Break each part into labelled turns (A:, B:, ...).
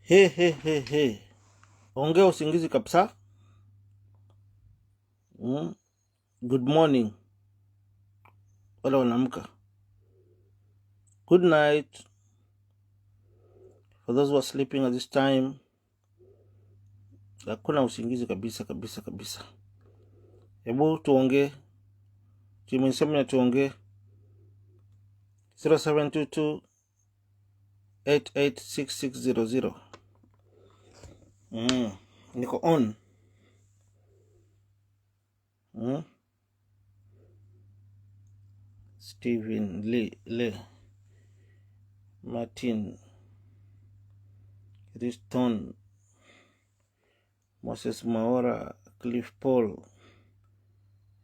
A: He. Ongea usingizi kabisa. Good morning. Wala wanaamka. Good night. For those who are sleeping at this time. Hakuna usingizi kabisa. Hebu tuongee. Tumesema tuongee. 0722 886600. Niko on. Stephen Lee Martin Riston Moses Maora Cliff Paul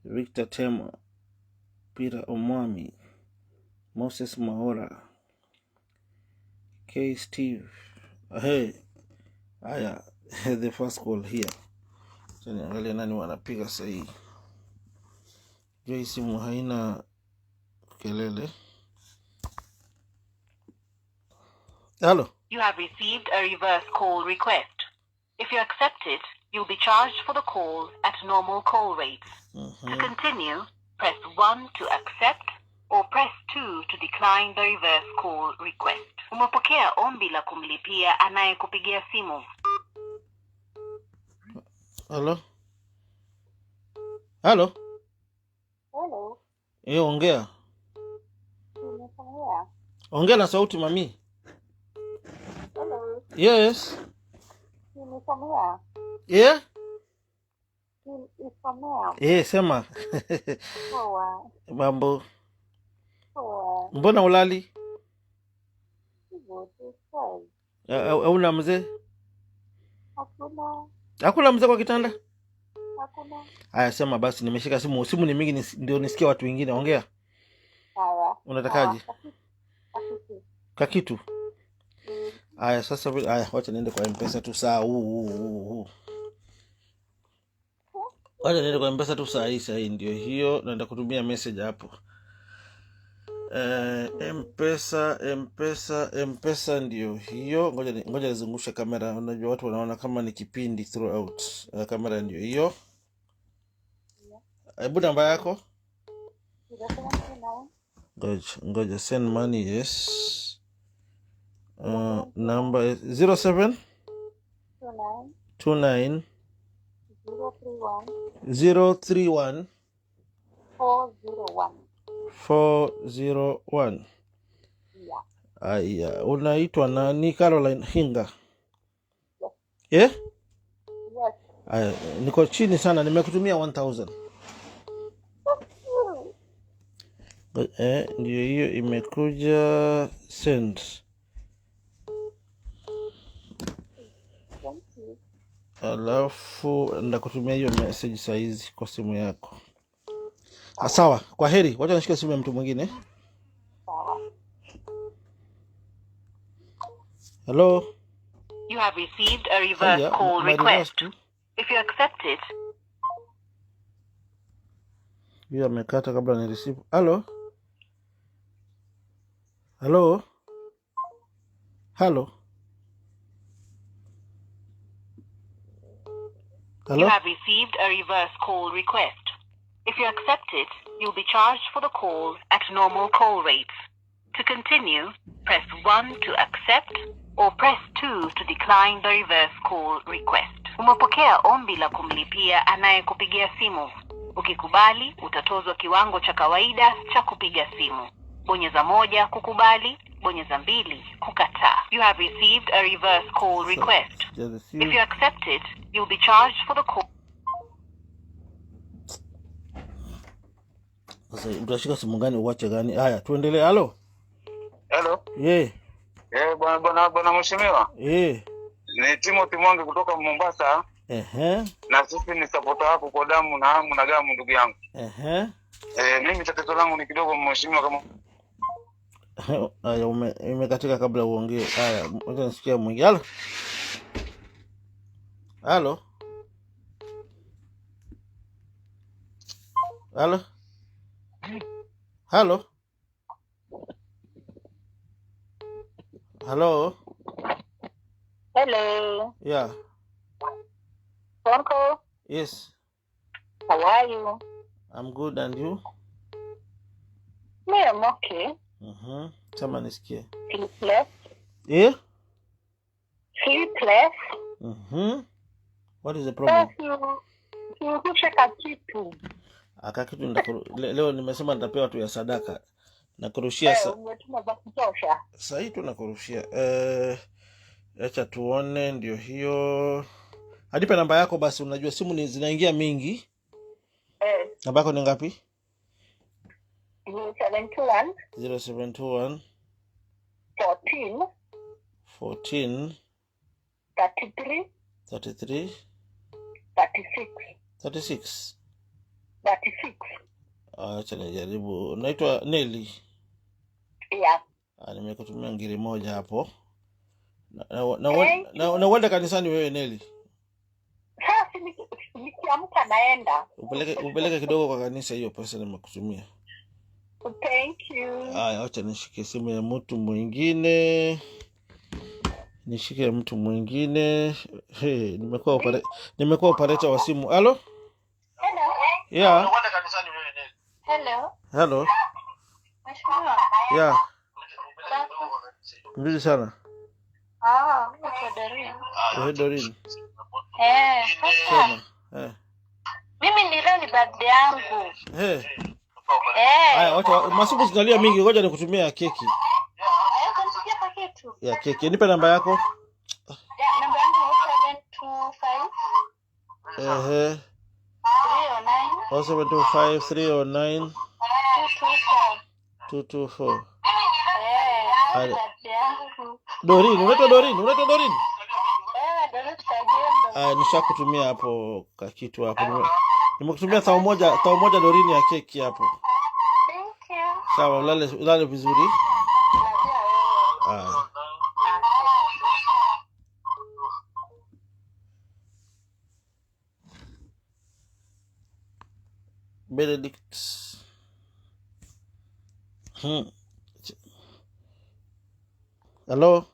A: Victor Tema Peter Omwami Moses Maora K Steve. Hey, aya, the first call here. Niangalia nani wanapiga sahi. Joyce simu haina kelele. Hello.
B: You have received a reverse call request. If you accept it, you'll be charged for the call at normal call rates. To continue, press 1 to accept or press 2 to decline the reverse call request. Umepokea ombi la kumlipia anayekupigia simu.
A: Hello.
C: Hello.
A: Ongea.
C: Nimesamea.
A: Ongea na sauti mami.
C: Hello.
A: Yes.
C: Nimesamea.
A: Yeah?
C: Nimesamea.
A: Sema.
C: Poa.
A: Mambo.
C: Poa.
A: Mbona ulali? Hauna mzee? Hakuna mzee kwa kitanda?
C: Hakuna.
A: Aya, sema basi, nimeshika simu. Simu ni mingi ndio nisikia watu wengine. Ongea.
C: Sawa.
A: Unatakaje? Kakitu. Aya, sasa wacha niende kwa M-Pesa tu saa Wacha niende kwa M-Pesa tu saa hii ndio hiyo, naenda kutumia message hapo. M-Pesa ndio hiyo. Ngoja nizungushe kamera. Unajua watu wanaona kama ni kipindi throughout. Kamera ndio hiyo. Hebu namba yako. Ngoja send money. Yes. Number is 07 29 031 401. Aya, unaitwa nani? Caroline Hinga.
C: Yes.
A: Aya, niko chini sana, nimekutumia 1000. Ndio hiyo imekuja send. Alafu ndakutumia hiyo message saizi kwa simu yako. Sawa, kwa heri. Wacha nishike simu ya mtu mwingine. Hello.
B: You have received a reverse call request. If you accept it.
A: Hiyo amekata kabla ni receive. Hello. Hello.
B: You have received a reverse call request. If you accept it, you'll be charged for the call at normal call rates. To continue, press 1 to accept or press 2 to decline the reverse call request. Umepokea ombi la kumlipia anayekupigia simu. Ukikubali, utatozwa kiwango cha kawaida cha kupiga simu. Bonyeza 1 kukubali, bonyeza 2 kukataa. You have received a reverse call request. If you accept it, you'll be charged for the call.
A: Sasa utashika simu gani uache gani? Haya, tuendelee. Hello.
D: Bwana mheshimiwa. Ni Timothy Mwangi kutoka Mombasa. Na sisi ni supporter wako kwa damu na hamu na gamu ndugu yangu. Mimi tatizo langu ni kidogo mheshimiwa kama
A: Aya, umekatika kabla uongee. Aya, ngoja nisikie mwingine. Hello.
C: Hello.
A: Yeah.
C: Sonko.
A: Yes.
C: How are you?
A: I'm good, and you?
C: Me, I'm okay.
A: Sema nisikie.
C: Sleepless.
A: Yeah?
C: Sleepless.
A: What is the problem?
C: Siusheka kitu.
A: Akakitu leo nimesema nitapewa tu ya sadaka. Nakurushia
C: umetuma za kutosha.
A: Sasa hii tu nakurushia. Acha tuone, ndio hiyo. Hadipe namba yako basi, unajua simu ni zinaingia mingi. Namba yako ni ngapi?
C: 0721
A: 0721 14
C: 33
A: 36 Acha nijaribu. Naitwa Nelly.
C: Yeah.
A: Nimekutumia ngiri moja hapo. Na uende kanisani wewe Nelly.
C: Sasa nikiamka naenda.
A: Upeleke kidogo kwa kanisa, hiyo pesa nimekutumia.
C: Thank you.
A: Acha nishike simu ya mtu mwingine. Nimekuwa operator wa simu. Hello?
C: Hello.
A: Yeah.
C: Uende kanisani wewe Nelly.
A: Hello.
C: Mheshimiwa.
A: Yeah. Nzuri sana. Dorin.
C: Sasa. Mimi ni leo ni birthday yangu.
A: Wacha masiku zinalia mingi, ngoja nikutumia ya keki.
C: Kanisikia paketu.
A: Ya keki. Nipe namba yako.
C: Namba yangu ni 725.
A: 0725 309 224. Dorin, unaitwa Dorin? Nishakutumia hapo kitu hapo. Nimekutumia thao moja Dorin ya keki hapo.
C: Thank you.
A: Sawa, ulale vizuri. Benedict. Hello.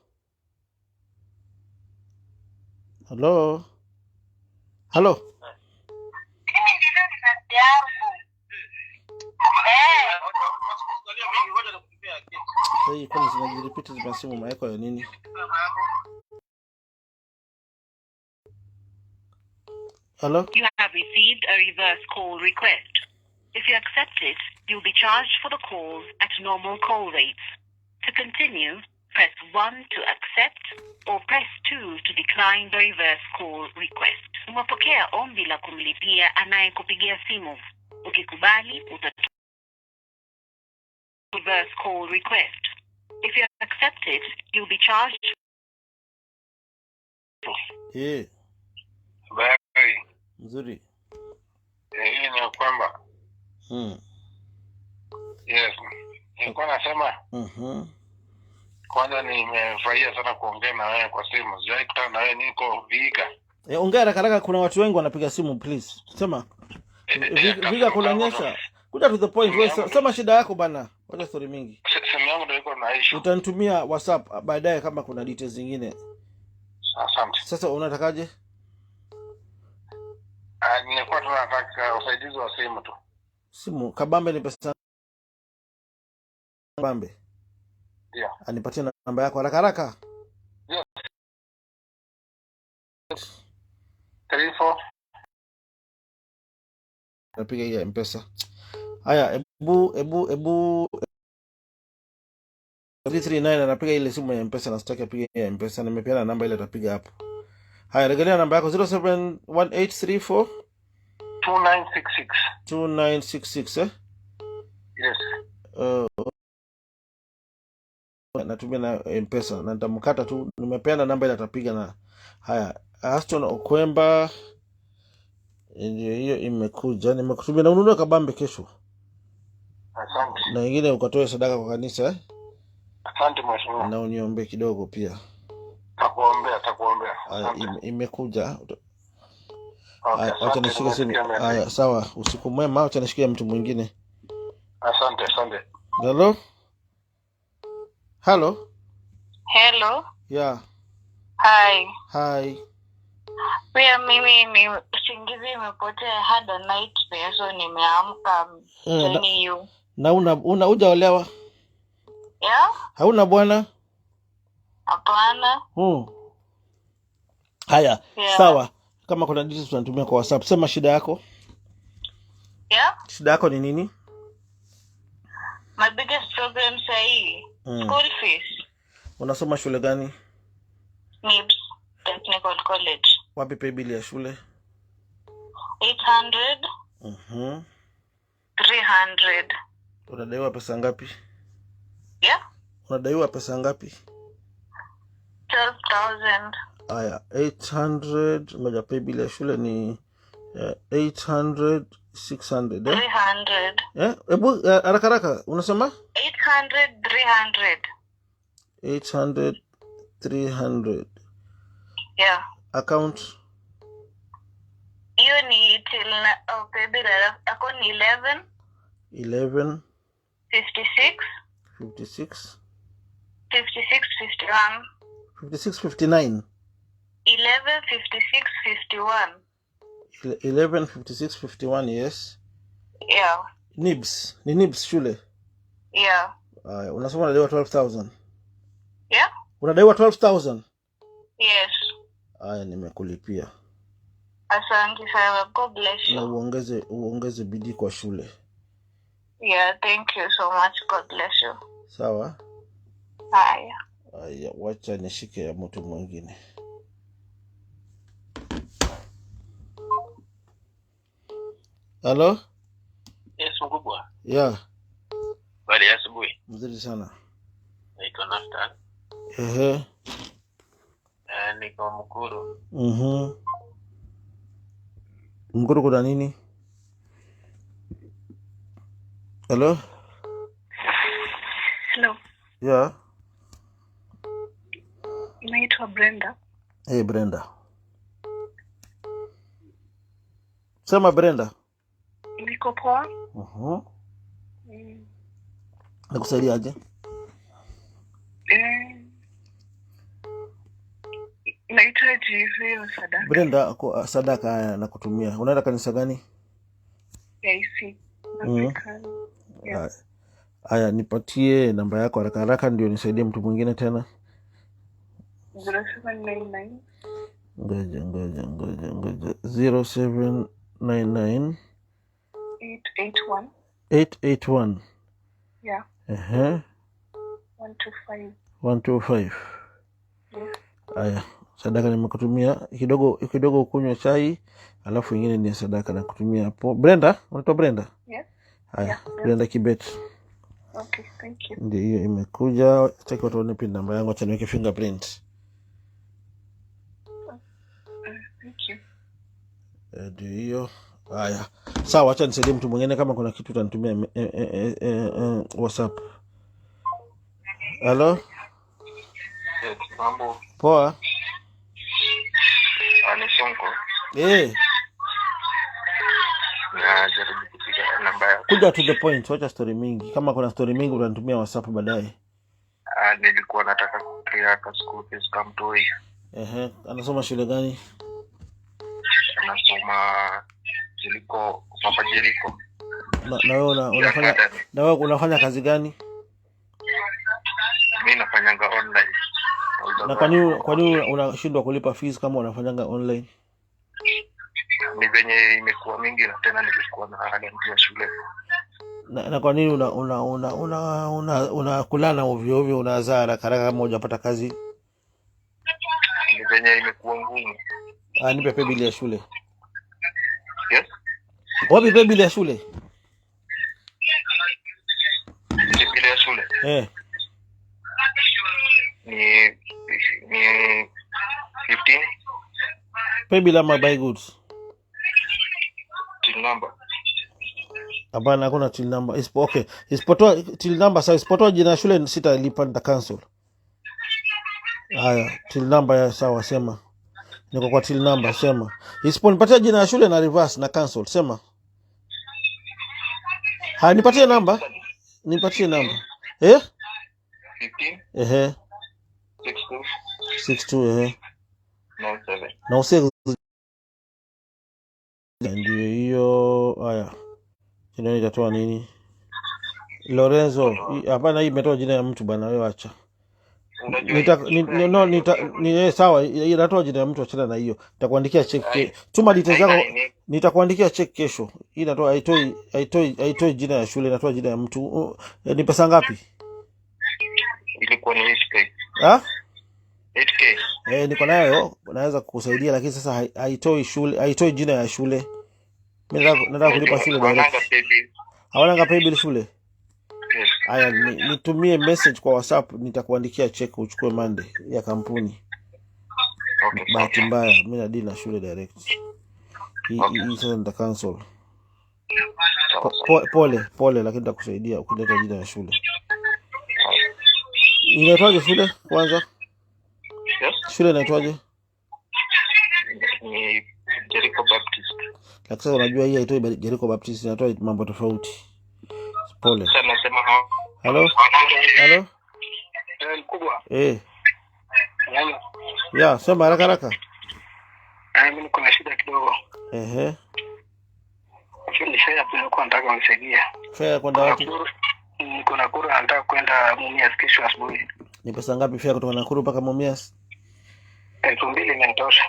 A: Hii kwani zinajiripiti zimasimu maeko ya nini? Hello?
B: You have received a reverse call request. If you accept it, you'll be charged for the calls at normal call rates. To continue, press 1 to accept or press 2 to decline the reverse call request. Umepokea ombi la kumlipia anayekupigia simu. Ukikubali, utatoa reverse call request. If you accept it, you'll be charged.
A: Nzuri.
D: Hii ni kwamba. Yes. Nilikuwa nasema. Kwanza nimefurahia sana kuongea na wewe kwa simu. Sijawahi kutana na wewe, niko Viga.
A: Ongea haraka, kuna watu wengi wanapiga simu, please. Sema. Viga kunanyesha. Kuja to the point. Wewe sema shida yako bana. Wacha story mingi.
D: Simu yangu ndio iko na issue.
A: Utanitumia WhatsApp baadaye kama kuna details zingine.
D: Asante.
A: Sasa unatakaje?
D: Nilikuwa tunataka usaidizi wa simu tu.
A: Simu kabambe ni pesa kabambe.
D: Yeah.
A: Anipatie namba yako haraka.
D: Yes. 34.
A: Napiga hii M-Pesa. Haya, ebu 339 anapiga ile simu ya M-Pesa, na sitaki apige ya M-Pesa, nimepeana namba ile atapiga hapo. Haya, rejelea namba yako 071834 2966
D: Yes.
A: Natumia na M-Pesa na nitamkata tu, nimepeana namba ile atapiga. Na haya, Aston Okwemba ndio hiyo imekuja, nimekutumia na ununue kabambe kesho.
D: Asante.
A: Na nyingine ukatoe sadaka kwa kanisa.
D: Asante mheshimiwa.
A: Na uniombe kidogo pia.
D: Takuombea.
A: Imekuja.
D: Okay,
A: acha nishike simu. Sawa, usiku mwema. Acha nishikie mtu mwingine.
D: Asante.
A: Hello?
B: Hello?
A: Yeah.
C: Hi.
A: Hi.
C: Pia mimi ni usingizi imepotea, had a nightmare, so nimeamka joining you.
A: Na hujaolewa?
C: Yeah?
A: Hauna bwana?
C: Hapana.
A: Haya,
C: Yeah.
A: Sawa. Kama kuna details tunatumia kwa WhatsApp. Sema shida yako.
C: Yeah?
A: Shida yako ni nini?
C: My biggest problem sahi, school fees.
A: Unasoma shule gani?
C: NIBS Technical College.
A: Wapi pay bill ya shule?
C: 800. 300.
A: Unadaiwa pesa ngapi?
C: Yeah?
A: Unadaiwa pesa ngapi?
C: 12,000.
A: Haya, 800, ngoja pay bill ya shule ni 800, 600,
C: 300.
A: Hebu haraka unasema?
C: 800, 300.
A: 800, 300.
C: Yeah.
A: Account?
C: Hiyo ni till pay bill account 11
A: 56
C: 56
A: 59
C: 11 56 51.
A: 11 56 51, yes.
C: Yeah.
A: NIBS. Ni NIBS shule?
C: Yeah.
A: Unasema unadaiwa 12,000?
C: Yeah.
A: Unadaiwa 12,000?
C: Yes.
A: Nimekulipia.
C: Asante sana. God bless you.
A: Na uongeze bidii kwa shule.
C: Yeah, thank you so much. God bless you.
A: Sawa?
C: Haya,
A: wacha nishike ya mtu mwingine. Hello?
E: Yes, mkubwa.
A: Yeah.
E: Bali ya asubuhi.
A: Mzuri sana.
E: Naitwa Naftan. Niko Mkuru.
A: Mkuru kuna nini? Hello?
C: Hello.
A: Yeah.
C: Naitwa Brenda.
A: Hey Brenda. Sema Brenda.
C: Niko poa.
A: Nakusaidia aje?
C: Nahitaji hiyo sadaka.
A: Brenda, sadaka haya nakutumia. Unaenda kanisa gani?
C: AC. African.
A: Yes. Haya, nipatie namba yako haraka ndio nisaidie mtu mwingine tena.
C: 0799.
A: Ngoja. 0799 881.
C: Yeah. 125.
A: Haya, sadaka nimekutumia. Kidogo ukunywe chai, alafu ingine ni sadaka na kutumia hapo. Brenda, unaitwa Brenda?
C: Yeah.
A: Haya, Brenda Kibet.
C: Okay, thank you.
A: Ndio hiyo imekuja. Cheki watu wanipe namba yangu, acha niweke fingerprint.
C: Thank you.
A: Ndio hiyo. Haya. Sawa, acha nisaidie mtu mwingine kama kuna kitu utanitumia WhatsApp. Hello?
E: Yes, mambo.
A: Poa.
E: Ni Sonko. Najaribu kupiga namba yako.
A: Kuja to the point, wacha story mingi. Kama kuna story mingi utanitumia WhatsApp baadaye.
E: Nilikuwa nataka kuclear ka school fees kama toi.
A: Anasoma shule gani?
E: Anasoma Jeriko, Papa Jeriko.
A: Na wewe unafanya kazi gani?
E: Mimi nafanyanga online.
A: Na kwa nini unashindwa kulipa fees kama unafanyanga online?
E: Ni venye imekuwa mingi na tena nilikuwa na ada ya shule.
A: Na kwa nini unakulana ovyo ovyo, unazaa haraka kama hujapata kazi?
E: Ni venye imekuwa ngumu.
A: Nipe pay bill ya shule.
E: Yes?
A: Wapi pay bill ya shule?
E: Pay bill ya shule? Ni 15.
A: Pay bill ama buy goods?
E: Till number.
A: Hapana, hakuna till number. Okay. Isipotoa till number, sasa isipotoa jina shule sitalipa, nita cancel. Haya, till number ya sawa, sema. Niko kwa till number, sema. Isiponipatia jina shule na reverse na cancel, sema. Nipatie namba.
E: 15.
A: 62.
E: 62.
A: Na usego ndio hiyo. Haya, ndio itatoa nini? Lorenzo, hapana, hii imetoa jina ya mtu bana, wewe acha. Sawa, inatoa jina ya mtu, achana na hiyo. Nitakuandikia check. Tuma details zako. Nitakuandikia check kesho. Hii inatoa haitoi jina ya shule, inatoa jina ya mtu. Ni pesa ngapi?
E: Ilikuwa ni 8K. 8K.
A: Niko nayo, naweza kukusaidia, lakini sasa haitoi shule, haitoi jina ya shule. Mimi nataka kulipa shule direct. Hawana pay bill shule. Aya, nitumie message kwa WhatsApp, nitakuandikia check uchukue Monday ya kampuni.
E: Okay.
A: Bahati mbaya mimi na deal na shule direct. Hii sasa nita cancel. Pole lakini nitakusaidia ukileta jina ya shule. Inaitwaje shule kwanza?
E: Yes.
A: Shule inaitwaje?
E: Ni Jericho Baptist.
A: Lakini unajua hii haitoi Jericho Baptist, inatoa mambo tofauti. Pole.
E: Sasa nasema hao.
A: Hello?
E: Mkubwa.
A: Ya, sema haraka.
E: Mimi niko na shida kidogo. Ni fare tulikuwa nataka unisaidie.
A: Fare kwenda wapi?
E: Niko Nakuru, nataka kwenda Mumias kesho asubuhi.
A: Ni pesa ngapi fare kutoka Nakuru mpaka Mumias?
E: 2,000 inatosha.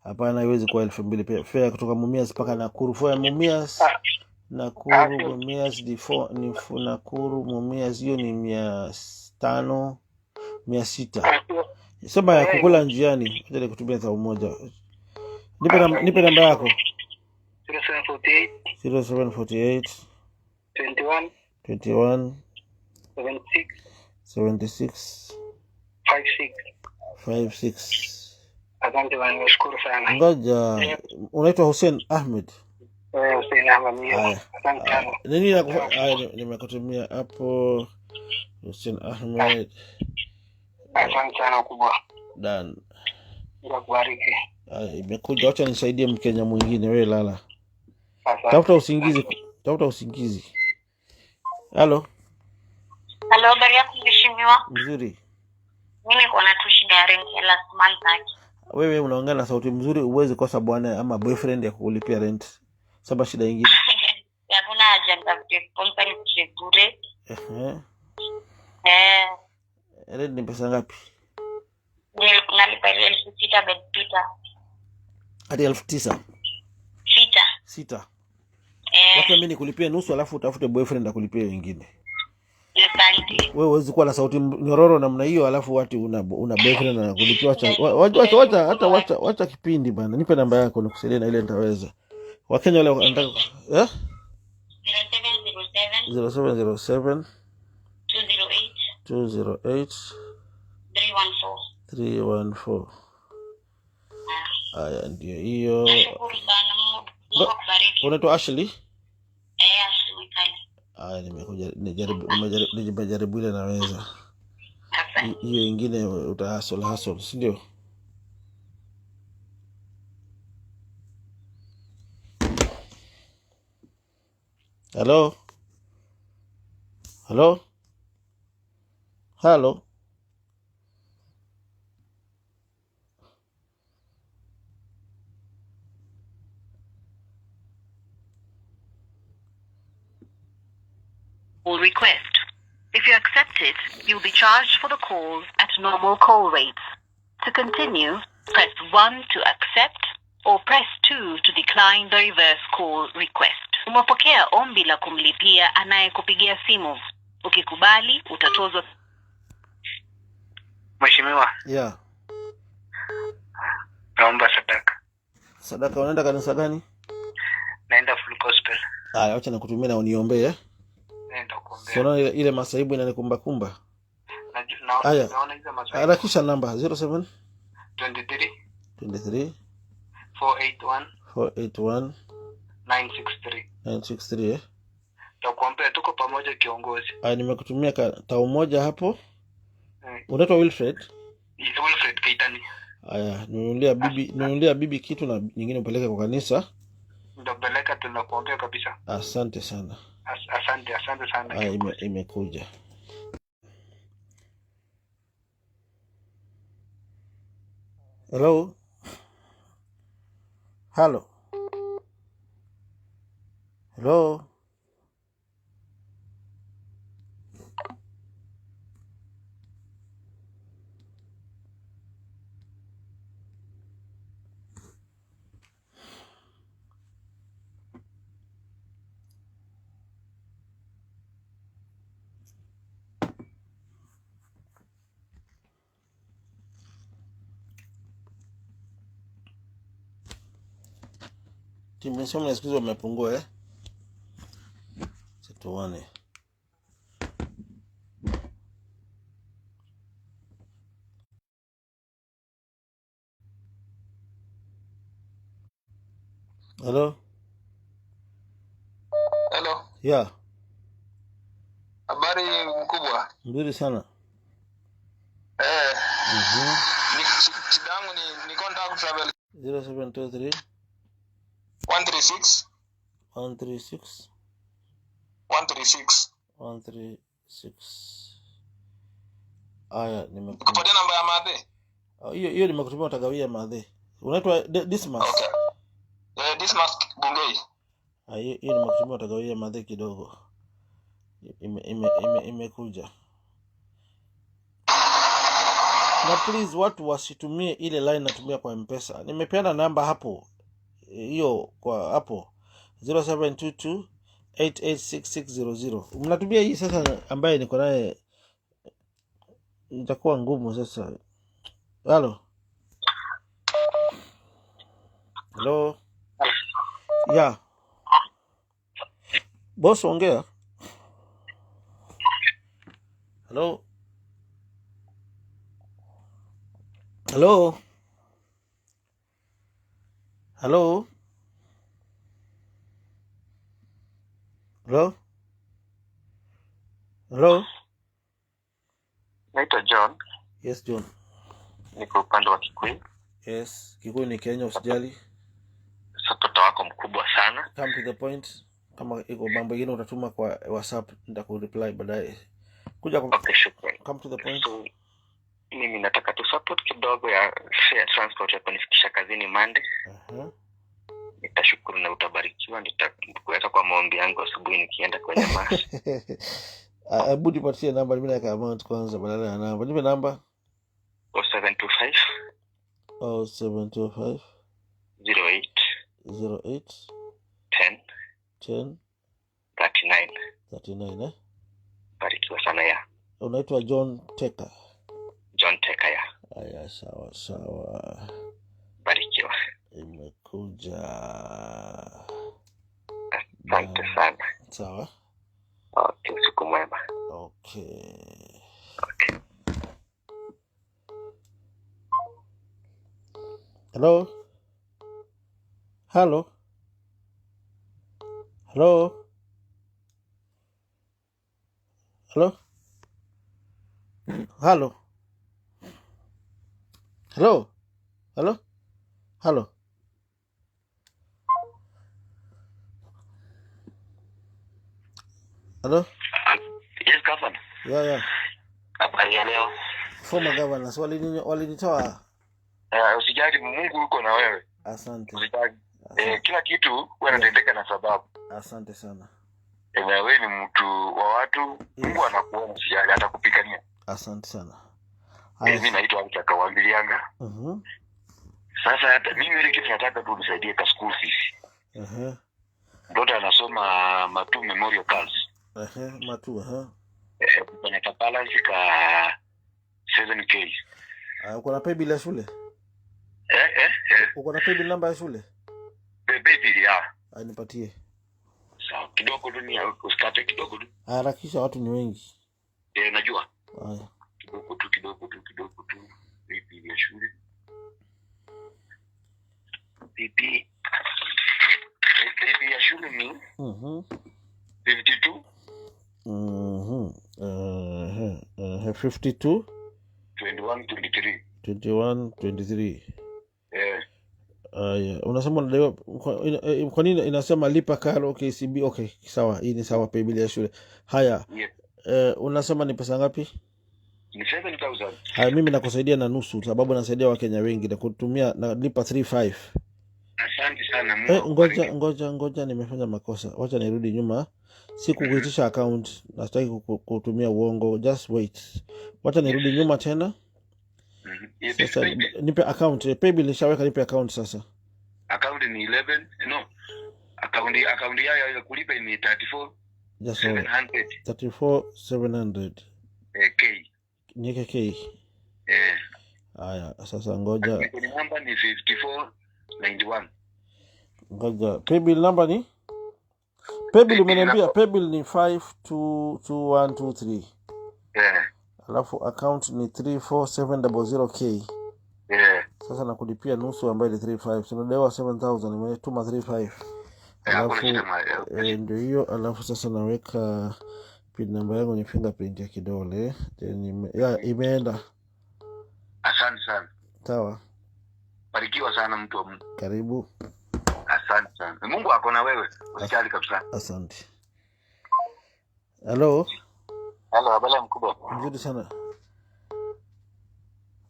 A: Hapana, haiwezi kuwa 2,000 fare kutoka Mumias mpaka Nakuru. Fare Mumias Nakuru Mumias ni Nakuru Mumias, hiyo ni 500 600. Sema ya kukula njiani, acha nikutumia za umoja. Nipe namba yako. 0748 21 76 56.
E: Asante bwana, nashukuru sana.
A: Ngoja, unaitwa Hussein Ahmed?
E: Hussein Ahmed. Asante sana.
A: Nini nimekutumia hapo Hussein Ahmed.
E: Asante sana kubwa.
A: Dan.
E: Mungu kubariki.
A: Imekuja, acha nisaidie Mkenya mwingine, wewe lala. Tafuta usingizi. Hello,
C: habari yako mheshimiwa?
A: Mzuri.
C: Mimi niko na shida ya rent ya last month.
A: Wewe unaongea na sauti mzuri, uweze kosa bwana ama boyfriend ya kulipia rent. Saba shida nyingine.
C: Hakuna haja nitafute company bure.
A: Rent ni pesa ngapi?
C: Nalipa 6,000 bed pita.
A: Hadi 9,000. Sita. Wacha mimi nikulipie nusu alafu utafute boyfriend akulipie wengine.
C: Asante.
A: Wewe huwezi kuwa na sauti nyororo namna hiyo alafu watu una boyfriend anakulipia. Wacha kipindi bana. Nipe namba yako nikusaidie na ile nitaweza. Wakenya wale wanataka 0707 208 314. Haya, ndio hiyo.
C: Nashukuru sana. Mungu kubariki.
A: Unaitwa Ashley?
C: Ashley Mikali.
A: Haya, nimejaribu ile naweza.
C: Asante.
A: Hiyo nyingine utahustle, si ndio? Hello?
B: Request. If you accept it, you'll be charged for the call at normal call rates. To continue, press 1 to accept or press 2 to decline the reverse call request. Umepokea ombi la kumlipia anayekupigia simu. Ukikubali, utatozwa.
E: Mheshimiwa.
A: Yeah.
E: Naomba sadaka.
A: Sadaka, unaenda kanisa gani?
E: Naenda Full Gospel.
A: Haya, acha nikutumie na uniombee.
E: Naenda kuombea.
A: Sio ile masaibu inanikumba. Haya. Harakisha namba 07 23 481 963.
E: Takuombea, tuko pamoja kiongozi.
A: Haya, nimekutumia tao moja hapo. Unaitwa Wilfred
E: Kaitani.
A: Haya, nunulia bibi kitu na nyingine upeleke kwa kanisa.
E: Ndapeleka, tunakuombea kabisa.
A: Asante sana.
E: Asante sana.
A: Haya, imekuja. Hello. Hello. Hello. Tumesoma na siku hizo wamepungua Tuone. Hello.
E: Hello.
A: Yeah.
E: Habari mkubwa.
A: Nzuri sana.
E: Shida yangu ni contact travel
A: 0723
E: 136
A: 136
E: 136
A: 136. Aya,
E: nikupatia namba ya madhe.
A: Hiyo nimekutumia utagawia madhe. Unaitwa Dismas.
E: Okay. Dismas Bungei.
A: Hiyo nimekutumia utagawia madhe kidogo. Imekuja. Na please watu wasitumie ile line natumia kwa M-Pesa. Nimepeana namba hapo. Hiyo kwa hapo 0722 886600. Mnatumia hii sasa ambaye niko naye, itakuwa ngumu sasa. Hello. Hello. Yeah. Boss ongea. Hello. Hello. Hello. Hello. Hello.
E: Naitwa John.
A: Yes, John.
E: Niko upande wa Kikuyu.
A: Yes, Kikuyu ni Kenya, usijali.
E: Support wako mkubwa sana.
A: Come to the point. Kama iko mambo mengine utatuma kwa WhatsApp, nitakureply baadaye.
E: Okay, shukrani.
A: Come to the point.
E: So, mimi nataka tu support kidogo ya fare transport ya kunifikisha kazini Monday. Nitashukuru na utabarikiwa. Nitakuweka kwa maombi yangu asubuhi nikienda kwenye mass.
A: Hebu nipatie namba, mimi naweka amount kwanza badala ya namba. Nipe namba
E: 0725
A: 0725
E: 08
A: 10 39
E: Barikiwa sana ya.
A: Unaitwa John Teka.
E: John Teka ya.
A: Aya, sawa.
E: Barikiwa.
A: Imekuja.
E: Asante sana.
A: Sawa.
E: Okay, siku mwema.
A: Okay. Hello. Hello. Hello. Hello. Hello. Hello. Hello. Hello. Hello.
E: Yes, governor.
A: Yeah.
E: Habari ya leo.
A: Former governors walinitoa.
E: Usijali, Mungu yuko na wewe.
A: Asante.
E: Usijali. Kila kitu yanatendeka na sababu.
A: Asante sana.
E: Wewe ni mtu wa watu, Mungu anakuona, usijali, atakupigania.
A: Asante sana.
E: Mimi naitwa Mtakawaambilianga. Sasa hata mimi ile kitu nataka tu nisaidie ka school fees. Mtoto anasoma Matu Memorial Girls.
A: Matu,
E: Kwenye balance ka 7K.
A: Uko na pay bill ya shule? Uko na pay bill namba ya shule?
E: Pay bill ya.
A: Nipatie.
E: Sawa, kidogo tu, ni usikate kidogo tu.
A: Harakisha, watu ni wengi.
E: Najua.
A: Haya.
E: Kidogo tu. Pay bill ya shule. Pay ya shule ni 52
A: 52
E: 21 23.
A: Unasema unadaiwa kwa nini inasema lipa karo KCB? Okay, sawa, hii ni sawa, pay bill ya shule. Haya. Unasema ni pesa ngapi?
E: Ni 7,000.
A: Haya, mimi nakusaidia na nusu sababu nasaidia Wakenya wengi na kutumia nalipa 35.
E: Asante sana.
A: Ngoja nimefanya makosa. Wacha nirudi nyuma. Sikukuitisha account, nastaki kutumia uongo. Just wait. Wacha nirudi nyuma tena. Sasa nipe account. Paybill nishaweka, nipe account sasa.
E: Account ni 11. No. Account ya kulipa ni 34.
A: Just
E: 700.
A: 34,700.
E: K.
A: Niweke K. Haya, sasa ngoja.
E: Namba ni 5491.
A: Ngoja. Paybill number ni? Paybill umeniambia paybill ni 522123. Alafu account ni 34700K. Sasa nakulipia nusu ambayo ni 35. Tunadewa 7,000, nimetuma 35. Alafu ndio hiyo. Alafu sasa naweka pin number yangu ni fingerprint ya kidole. Imeenda.
E: Asante sana.
A: Sawa.
E: Barikiwa sana mtu wa Mungu.
A: Karibu.
E: Asante sana. Mungu ako na wewe. Usijali kabisa.
A: Asante. Hello,
E: habari mkubwa.
A: Nzuri sana.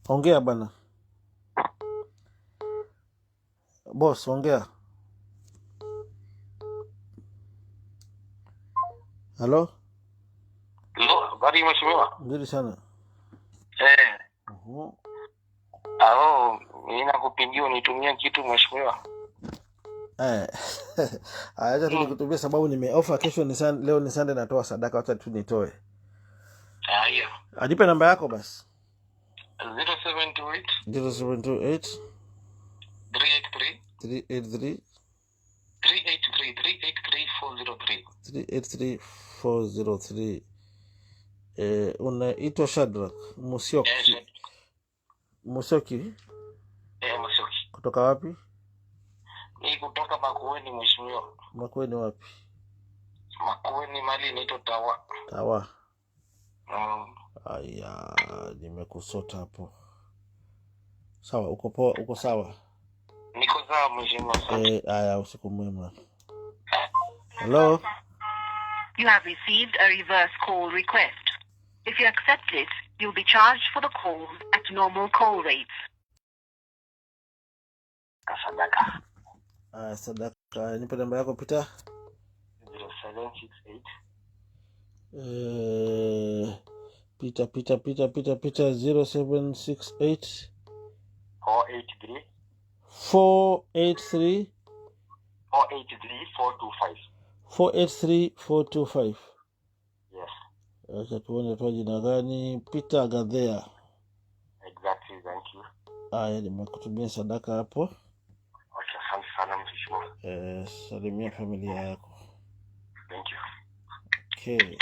A: Ongea bana. Boss, ongea. Hello,
E: habari mheshimiwa.
A: Nzuri sana.
E: Mimi nakupigia unitumie kitu mheshimiwa.
A: Acha tu nikutumie sababu nimeoffer kesho ni leo ni Sunday natoa sadaka, acha tu nitoe.
E: Haya.
A: Adipe namba yako basi.
E: 0728
A: 0728
E: 383
A: 403. Unaitwa Shadrack Musioki. Musioki?
E: Musioki.
A: Kutoka wapi?
E: Ni kutoka Makueni mheshimiwa.
A: Makueni wapi?
E: Makueni mali inaitwa
A: Tawa. Aya, nimekusota hapo. Sawa, uko poa, uko sawa?
E: Niko sawa mheshimiwa.
A: Aya, usiku mwema. Hello?
B: You have received a reverse call request. If you accept it, you'll be charged for the call at normal call rates.
E: Sadaka.
A: Sadaka. Nipe namba yako Peter.
E: 0768.
A: Peter 0768
E: 483
A: 425.
E: Yes.
A: Acha tuone tu jina gani. Peter Gadhea.
E: Exactly, thank you.
A: Nimekutumia sadaka hapo.
E: Asante sana mheshimiwa.
A: Salimia familia yako.
E: Thank you.
A: Okay.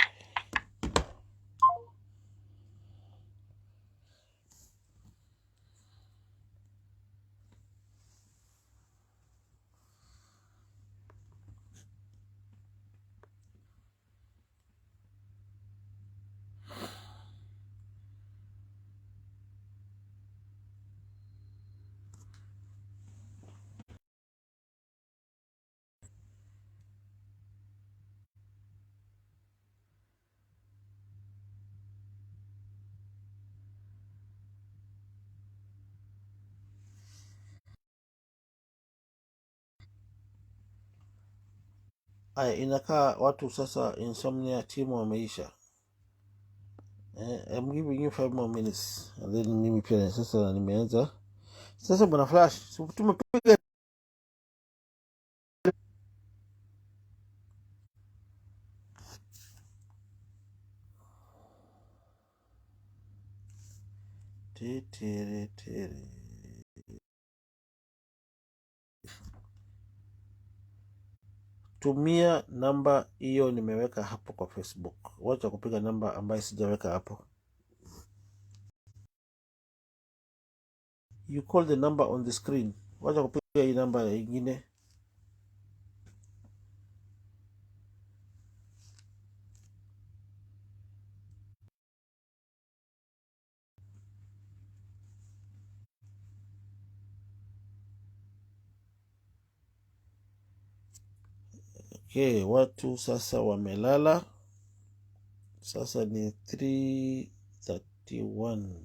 A: Inakaa watu sasa insomnia timu wameisha. I'm giving you 5 more minutes and then mimi pia sasa nimeanza. Sasa bwana Flash, tumepiga tere. Tumia namba hiyo nimeweka hapo kwa Facebook. Wacha kupiga namba ambayo sijaweka hapo. You call the number on the screen. Wacha kupiga hii namba nyingine. Okay, watu sasa wamelala. Sasa ni 3:31.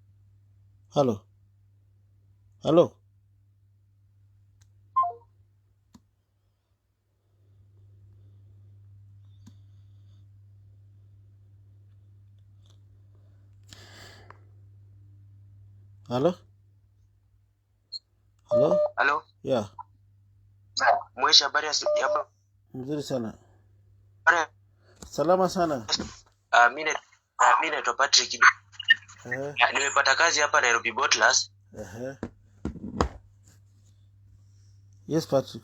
A: Halo. Halo. Halo. Halo.
F: Halo.
A: Yeah.
F: Mwisho habari ya
A: Mzuri sana. Salama sana.
F: Mimi naitwa Patrick. Nimepata kazi hapa Nairobi Bottlers.
A: Yes, Patrick.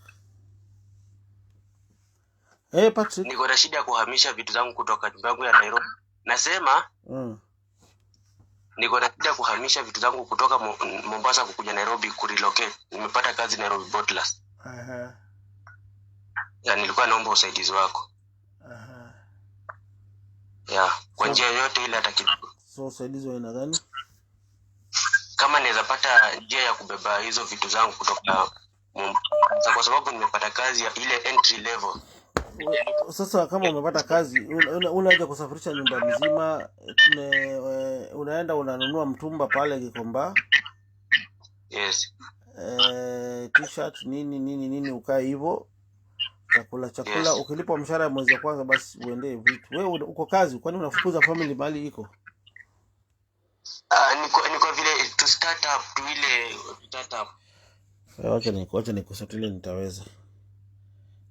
A: Patrick.
F: Niko na shida ya kuhamisha vitu zangu kutoka nyumba yangu ya Nairobi. Nasema niko na shida ya kuhamisha vitu zangu kutoka Mombasa kukuja Nairobi kurelocate. Nimepata kazi Nairobi Bottlers. Ya nilikuwa naomba usaidizi wako. Ya, kwa njia yoyote ile atakidogo.
A: So usaidizi wa aina gani?
F: Kama naweza pata njia ya kubeba hizo vitu zangu kutoka Mombasa, kwa sababu nimepata kazi ya ile entry level.
A: Sasa kama umepata kazi, unaja kusafirisha nyumba mzima, unaenda unanunua mtumba pale Gikomba.
F: Yes.
A: T-shirt nini ukae hivyo. Chakula yes. Ukilipa mshahara mwezi wa kwanza basi uende vitu. Wewe uko kazi, kwani unafukuza family mali iko?
F: Niko vile to start up to ile start up.
A: Wacha nikusatile nitaweza.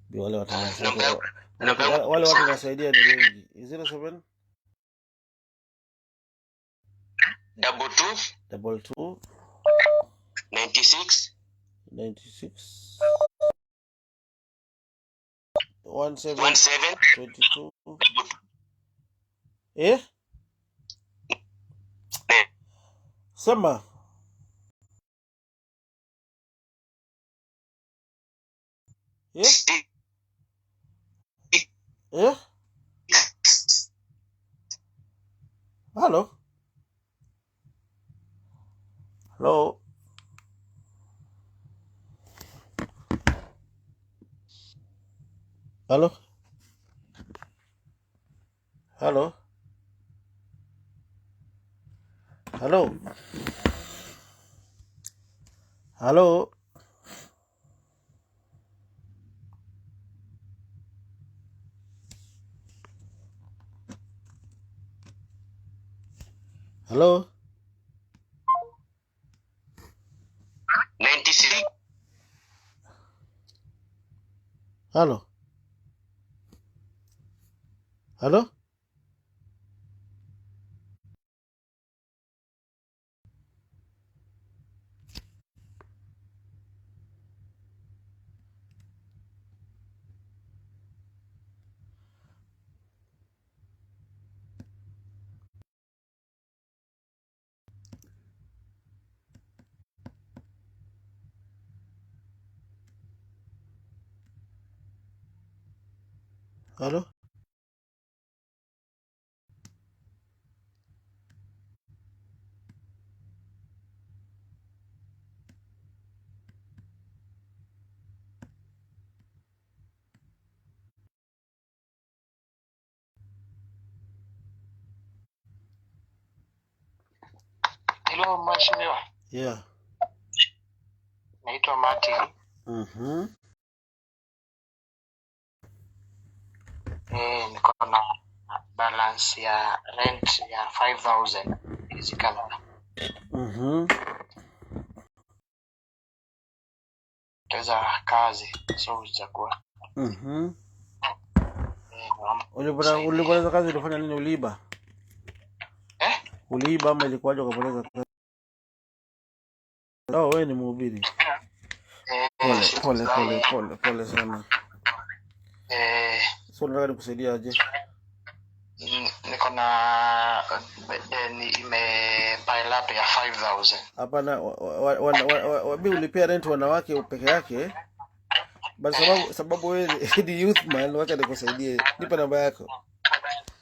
A: Bi wale watu wale watu wanasaidia ni wengi. 07 22
F: 96
A: 17 22. Sema. Hello. Hello. Hello. Hello. Hello. Hello. Hello.
F: 96.
A: Hello. Hello. Hello.
G: Hello, mheshimiwa.
A: Yeah.
G: Naitwa Martin. Niko na balance ya rent ya 5,000 hizi Canada. Teza kazi so itakuwa.
A: Ulipoteza kazi ulifanya nini? Uliiba? Uliiba ama ilikuwaje ukapoteza kazi? Wewe ni mhubiri. Pole sana. So nataka nikusaidia aje?
G: Niko na pile up ya 5,000.
A: Hapana, wabi ulipia rent wanawake peke yake. Basi sababu wewe ni youth man, wacha nikusaidie. Nipa namba yako.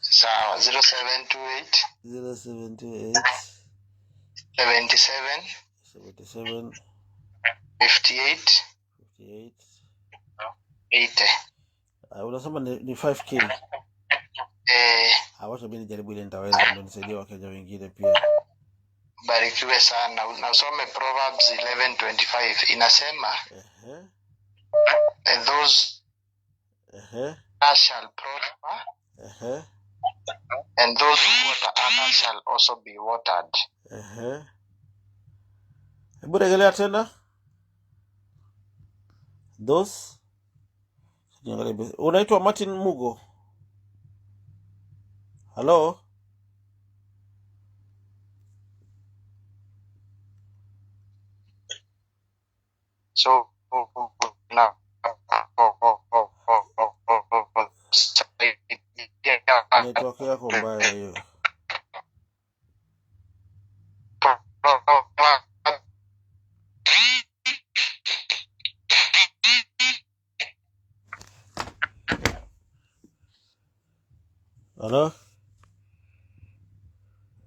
G: Sawa, 0728 77 58 80.
A: Unasema ni 5K. Wacha mimi nijaribu ile nitaweza, ndio nisaidie Wakenya wengine pia.
G: barikiwe sana. Unasome Proverbs 11:25 inasema and those shall prosper and those who water others shall also be watered.
A: Hebu rejelea tena. Those. Unaitwa Martin Mugo. Hello?
G: So now
A: network yako mbaya hiyo. Hello?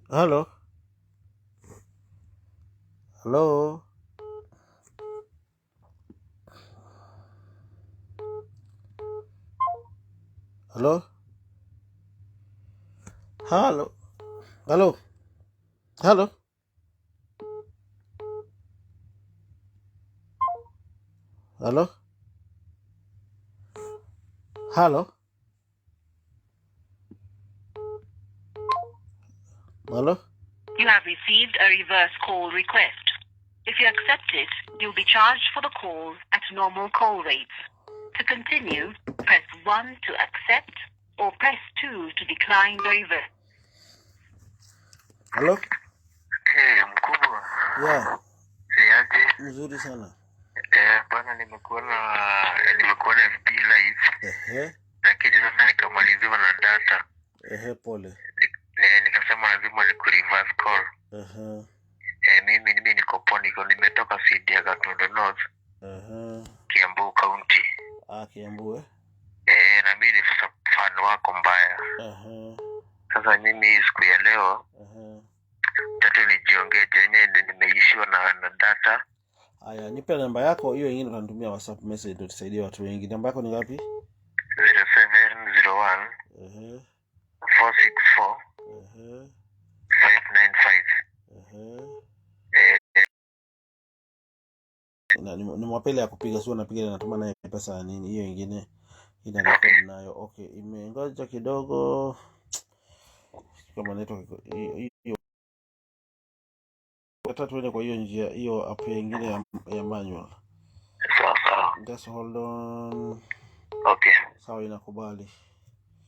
A: Hello? Hello? Hello? Hello? Hello? Hello? Hello? Hello? Hello?
B: You have received a reverse call request. If you accept it, you'll be charged for the call at normal call rates. To continue, press 1 to accept or press 2 to decline the reverse.
A: Hello?
E: Mkubwa.
A: Yeah.
E: Niaje?
A: Mzuri sana.
E: Bwana nimekuona FB live. Lakini sasa nikamaliziwa na data.
A: Pole.
E: Nikasema lazima reverse call. Mimi niko Poniko, nimetoka Sidi ya Gatundu North. Kiambu County.
A: Kiambu
E: na mimi ni fan wako mbaya. Sasa mimi siku ya leo tatu nijiongeje yenyewe nimeishiwa na data.
A: Aya, nipe namba yako hiyo nyingine utanitumia WhatsApp message ndio tusaidie watu wengi. Namba yako ni ngapi?
E: 0701 464 595.
A: Ni mwapele ya kupiga sio napiga na natuma naye pesa nini hiyo nyingine ina record nayo. Okay, imengoja kidogo kama network hiyo. Tatu tuende kwa hiyo njia hiyo app nyingine ya manual.
E: Sawa.
A: Just hold on.
E: Okay.
A: Sawa, inakubali.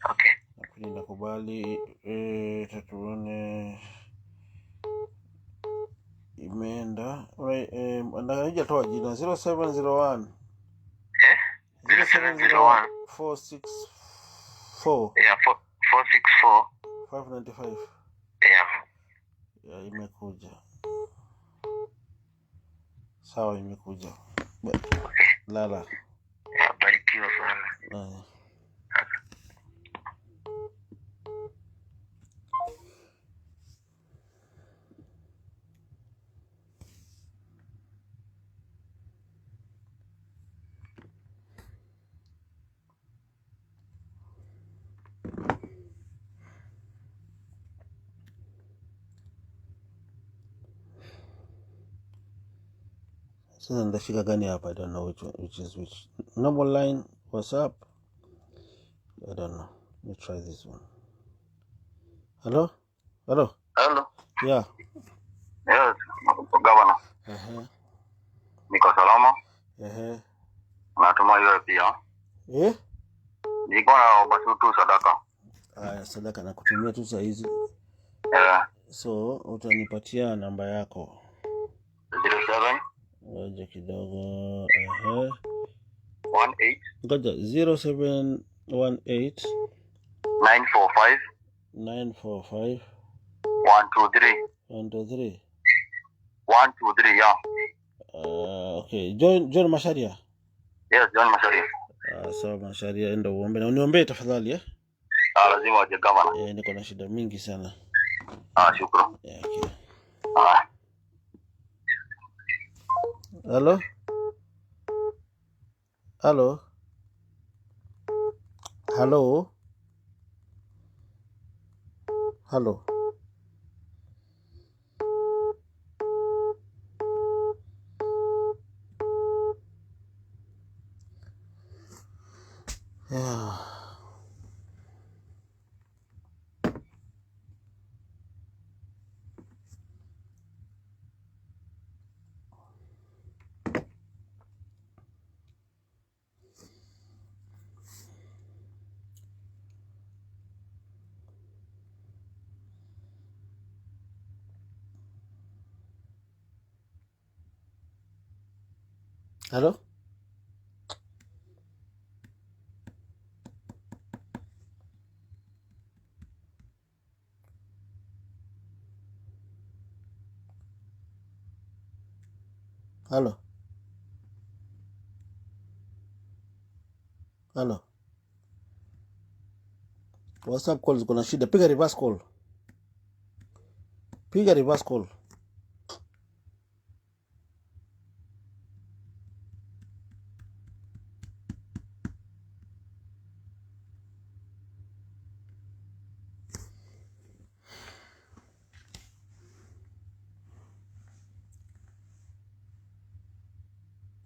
E: Okay.
A: Inakubali. Tatuone imeenda. Ndio toa jina 0701
E: 0701
A: 464
E: 464
A: 595.
E: Yeah,
A: imekuja. Sawa, imekuja. Lala.
E: Barikiwa sana.
A: Sasa ndashika gani hapa? I don't know which is which. Normal line, WhatsApp. I don't know. Let me try this one. Hello?
D: Hello.
A: Yeah.
D: Yes, Governor. Niko salama. Natuma hiyo pia. Niko na basutu sadaka.
A: Sadaka na kutumia tu saa hizi. So, utanipatia namba yako.
D: 07
A: Ngoja kidogo.
D: 18
A: Ngoja 0718
D: 945
A: 123
D: 123 yeah.
A: Okay. John Masharia.
D: Yes, John Masharia.
A: Sawa Masharia, enda uombe na uniombee tafadhali
D: lazima aje Governor.
A: Niko na shida mingi sana.
D: Shukrani.
A: Okay. Hello? Hello? Hello? Hello? Yeah. Hello? Hello? Hello? WhatsApp call ziko na shida. Piga reverse call. Piga reverse call.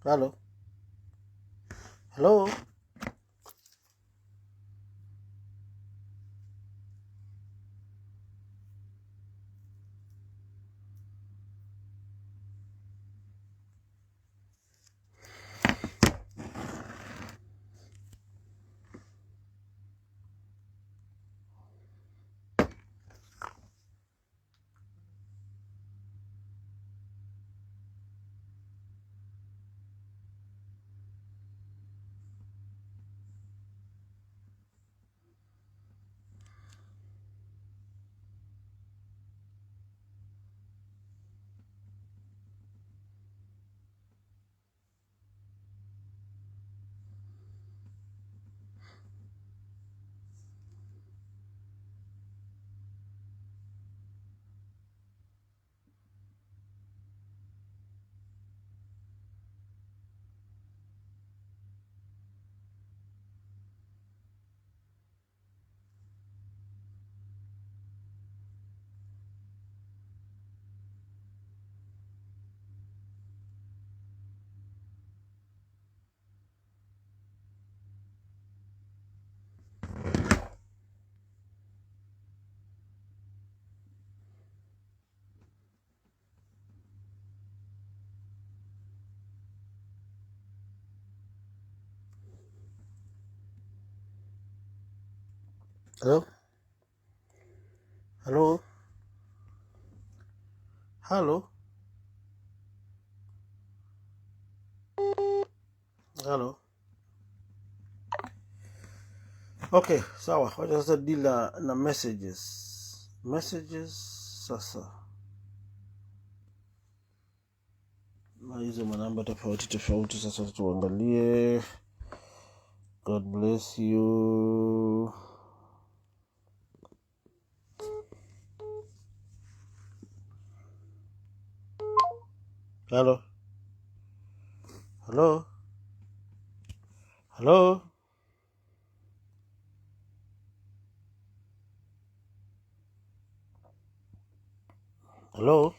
A: Hello? Hello? Hello? Hello? Hello? Hello? Okay, sawa. Wacha sasa deal na messages. Messages sasa. Na hizo manamba tofauti tofauti sasa tuangalie. God bless you. Hello? Hello? Hello? Hello?